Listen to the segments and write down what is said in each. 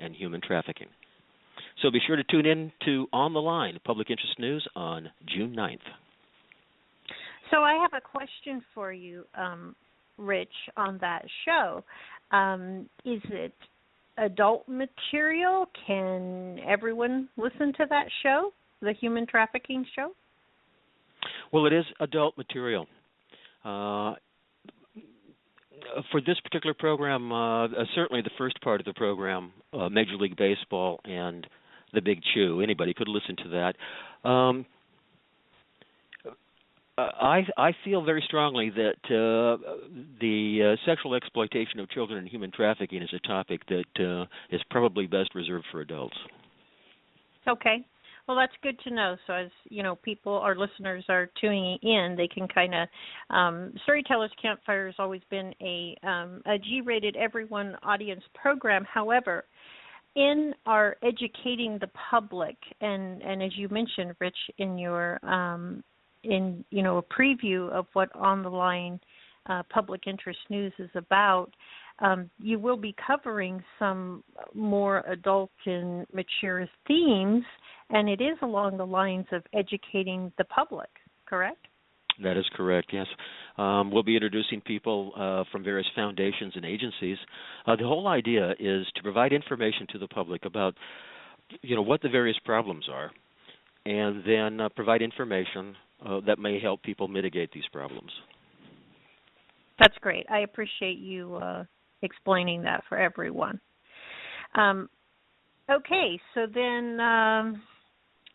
and human trafficking. So be sure to tune in to On the Line, Public Interest News, on June 9th. So I have a question for you, Rich, on that show. Is it adult material? Can everyone listen to that show, the human trafficking show? Well, it is adult material. For this particular program, certainly the first part of the program, Major League Baseball and The Big Chew, anybody could listen to that. I feel very strongly that the sexual exploitation of children and human trafficking is a topic that is probably best reserved for adults. Okay. Well, that's good to know. So as, people, our listeners are tuning in, they can kind of, Storytellers Campfire has always been a G-rated everyone audience program. However, in our educating the public, and as you mentioned, Rich, in your a preview of what On the Line Public Interest News is about, you will be covering some more adult and mature themes, and it is along the lines of educating the public, correct? That is correct, yes. We'll be introducing people from various foundations and agencies. The whole idea is to provide information to the public about, what the various problems are, and then provide information that may help people mitigate these problems. That's great. I appreciate you explaining that for everyone. Okay, so then,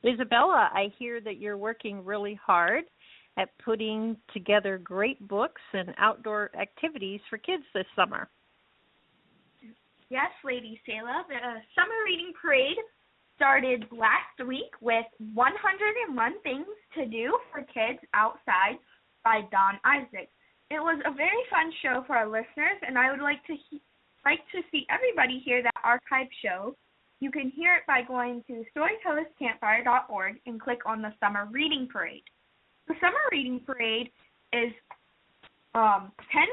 Isabella, I hear that you're working really hard at putting together great books and outdoor activities for kids this summer. Yes, Lady Sayla. The Summer Reading Parade started last week with 101 Things to Do for Kids Outside by Don Isaac. It was a very fun show for our listeners, and I would like to see everybody hear that archive show. You can hear it by going to StorytellersCampfire.org and click on the Summer Reading Parade. The Summer Reading Parade is 10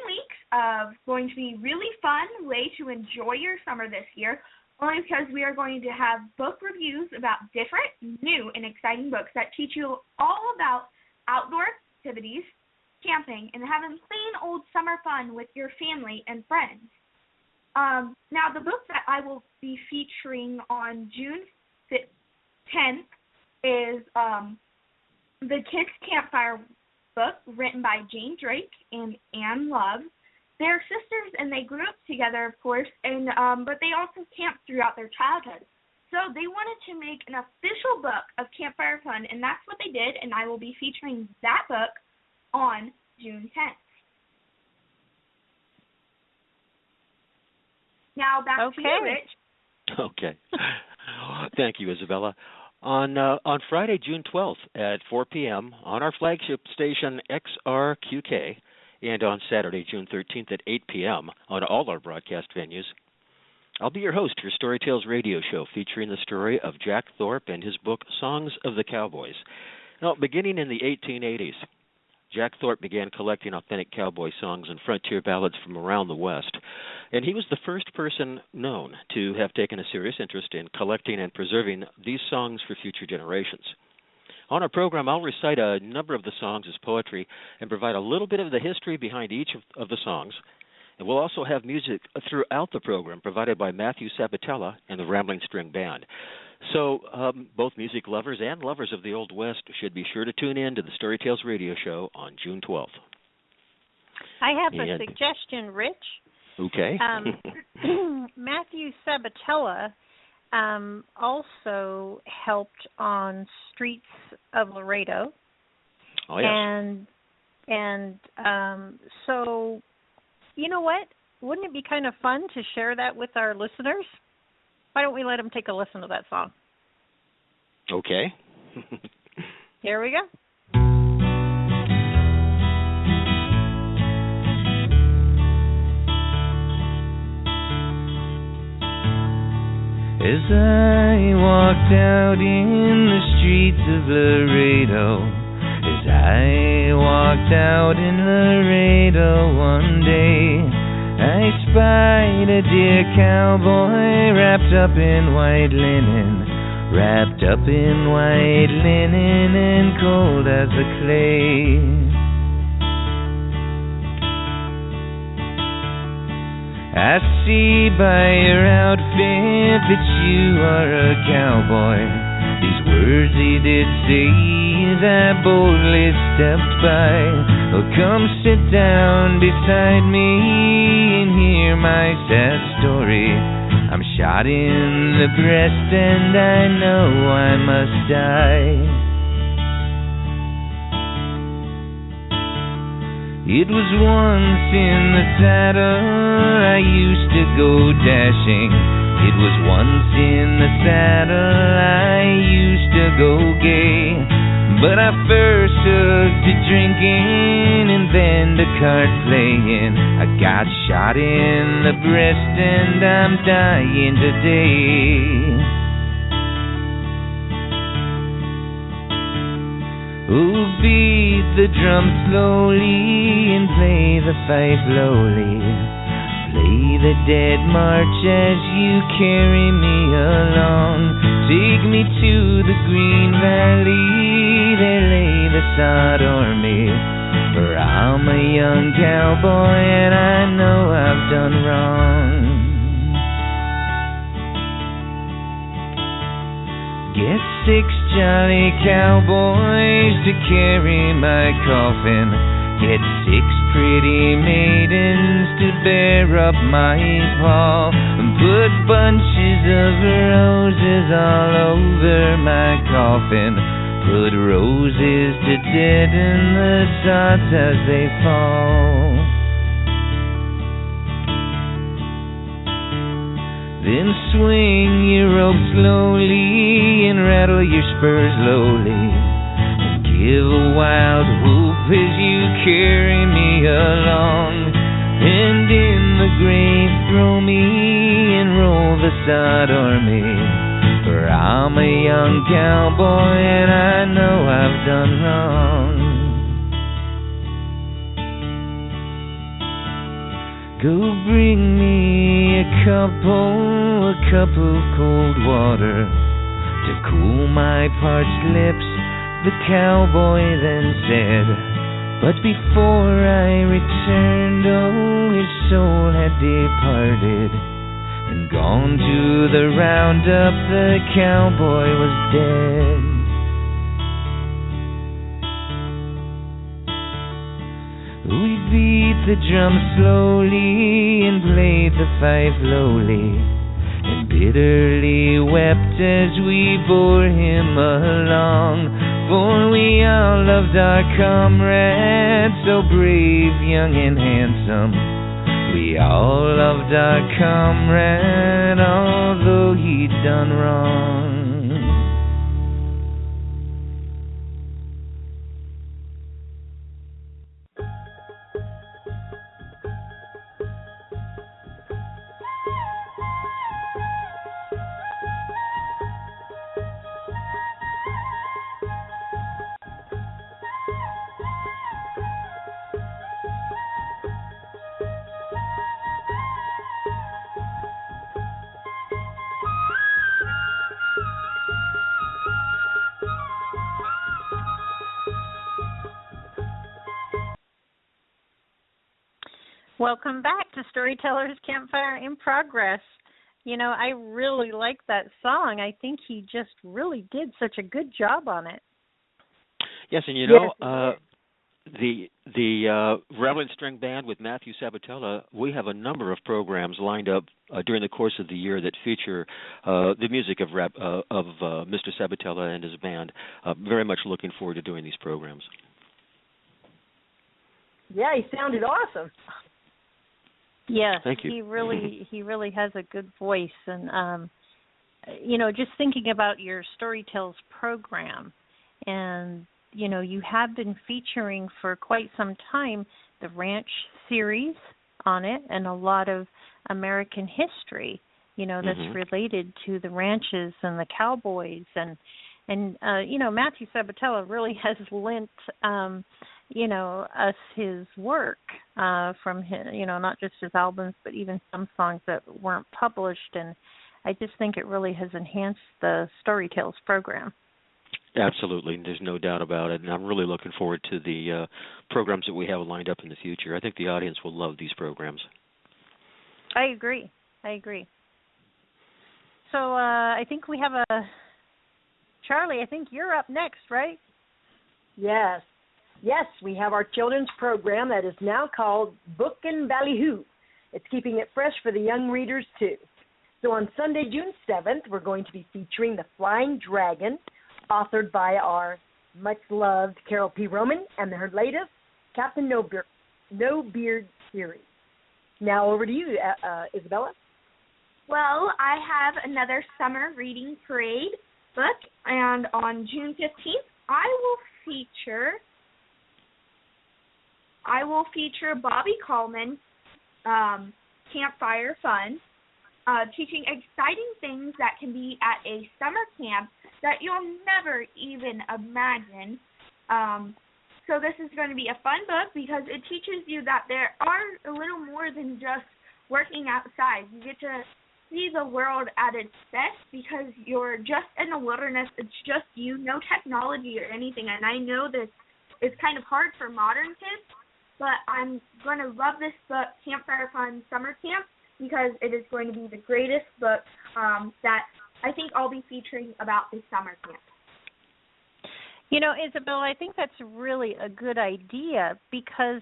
weeks of going to be really fun way to enjoy your summer this year, only because we are going to have book reviews about different, new, and exciting books that teach you all about outdoor activities, camping, and having plain old summer fun with your family and friends. Now, the book that I will be featuring on June 10th is the Kids Campfire book written by Jane Drake and Anne Love. They're sisters, and they grew up together, of course, and but they also camped throughout their childhood. So they wanted to make an official book of campfire fun, and that's what they did, and I will be featuring that book on June 10th. Now back to you, Rich. Okay. Thank you, Isabella. On Friday, June 12th at 4 p.m. on our flagship station XRQK, and on Saturday, June 13th at 8 p.m. on all our broadcast venues, I'll be your host for StoryTales radio show featuring the story of Jack Thorpe and his book Songs of the Cowboys. Now, beginning in the 1880s, Jack Thorpe began collecting authentic cowboy songs and frontier ballads from around the West, and he was the first person known to have taken a serious interest in collecting and preserving these songs for future generations. On our program, I'll recite a number of the songs as poetry and provide a little bit of the history behind each of the songs. And we'll also have music throughout the program provided by Matthew Sabatella and the Rambling String Band. So both music lovers and lovers of the Old West should be sure to tune in to the StoryTales radio show on June 12th. I have a suggestion, Rich. Okay. Matthew Sabatella also helped on Streets of Laredo. Oh, yes. And so, you know what? Wouldn't it be kind of fun to share that with our listeners? Why don't we let them take a listen to that song? Okay. Here we go. As I walked out in the streets of Laredo, as I walked out in Laredo one day, I spied a dear cowboy wrapped up in white linen, wrapped up in white linen and cold as the clay. I see by your outfit that you are a cowboy. These words he did say as I boldly stepped by. Oh, come sit down beside me and hear my sad story. I'm shot in the breast and I know I must die. It was once in the saddle I used to go dashing. It was once in the saddle I used to go gay. But I first took to drinking and then to card playing. I got shot in the breast and I'm dying today. Oh, beat the drum slowly and play the fife lowly. Play the dead march as you carry me along. Take me to the Green Valley, there lay the sod army. For I'm a young cowboy and I know I've done wrong. Get 6 jolly cowboys to carry my coffin. Get 6 pretty maidens to bear up my pall. Put bunches of roses all over my coffin. Put roses to deaden the sods as they fall. Then swing your rope slowly and rattle your spurs lowly, and give a wild whoop as you carry me along. And in the grave throw me and roll the sod army. For I'm a young cowboy and I know I've done wrong. Go bring me a cup of cold water to cool my parched lips, the cowboy then said. But before I returned, oh, his soul had departed and gone to the roundup, the cowboy was dead. We beat the drum slowly and played the fife lowly, and bitterly wept as we bore him along. For we all loved our comrade, so brave, young and handsome. We all loved our comrade, although he'd done wrong. Welcome back to Storytellers Campfire in Progress. You know, I really like that song. I think he just really did such a good job on it. Yes, and you know, the Rattling String Band with Matthew Sabatella, we have a number of programs lined up during the course of the year that feature the music of Mr. Sabatella and his band. Very much looking forward to doing these programs. Yeah, he sounded awesome. Yes, thank you. He really has a good voice, and you know, just thinking about your StoryTales program, and you know, you have been featuring for quite some time the ranch series on it, and a lot of American history, you know, that's related to the ranches and the cowboys, and you know, Matthew Sabatella really has lent us his work from his, not just his albums, but even some songs that weren't published. And I just think it really has enhanced the StoryTales program. Absolutely. There's no doubt about it. And I'm really looking forward to the programs that we have lined up in the future. I think the audience will love these programs. I agree. So I think we have Charlie, I think you're up next, right? Yes, we have our children's program that is now called Book N Ballyhoo. It's keeping it fresh for the young readers, too. So on Sunday, June 7th, we're going to be featuring The Flying Dragon, authored by our much-loved Carol P. Roman, and her latest, Captain No Beard series. Now over to you, Isabella. Well, I have another summer reading parade book, and on June 15th, I will feature Bobby Coleman, Campfire Fun, teaching exciting things that can be at a summer camp that you'll never even imagine. So this is going to be a fun book because it teaches you that there are a little more than just working outside. You get to see the world at its best because you're just in the wilderness. It's just you, no technology or anything. And I know this is kind of hard for modern kids, but I'm going to love this book, Campfire Fun Summer Camp, because it is going to be the greatest book that I think I'll be featuring about this summer camp. Isabel, I think that's really a good idea because,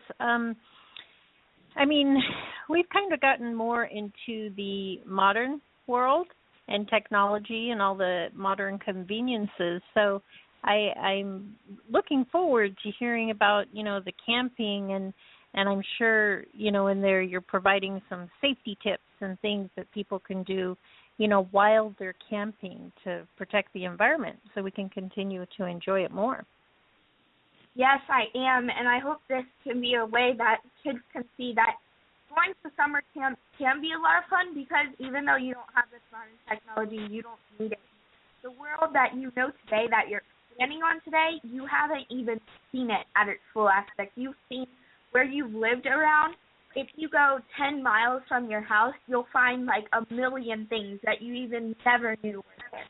we've kind of gotten more into the modern world and technology and all the modern conveniences. So I'm looking forward to hearing about, the camping and I'm sure, in there you're providing some safety tips and things that people can do, while they're camping to protect the environment so we can continue to enjoy it more. Yes, I am, and I hope this can be a way that kids can see that going to summer camp can be a lot of fun because even though you don't have this modern technology, you don't need it. The world that you know today, that you're standing on today, you haven't even seen it at its full aspect. You've seen where you've lived around. If you go 10 miles from your house, you'll find like a million things that you even never knew were there.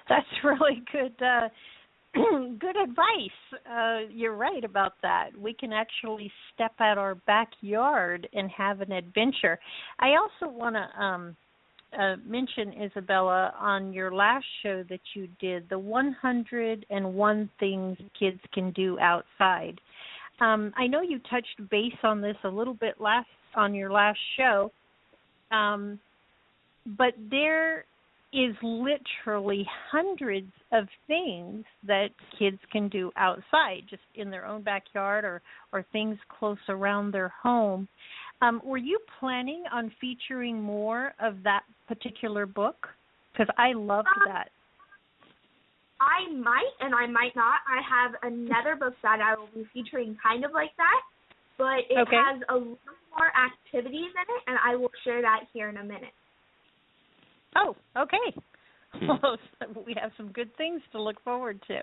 That's really good good advice. You're right about that. We can actually step out our backyard and have an adventure. I also want to mention, Isabella, on your last show that you did, the 101 things kids can do outside. I know you touched base on this a little bit on your last show, but there is literally hundreds of things that kids can do outside, just in their own backyard or things close around their home. Were you planning on featuring more of that particular book? Because I loved that. I might and I might not. I have another book that I will be featuring kind of like that, but it has a little more activities in it, and I will share that here in a minute. Oh, okay. Well, we have some good things to look forward to.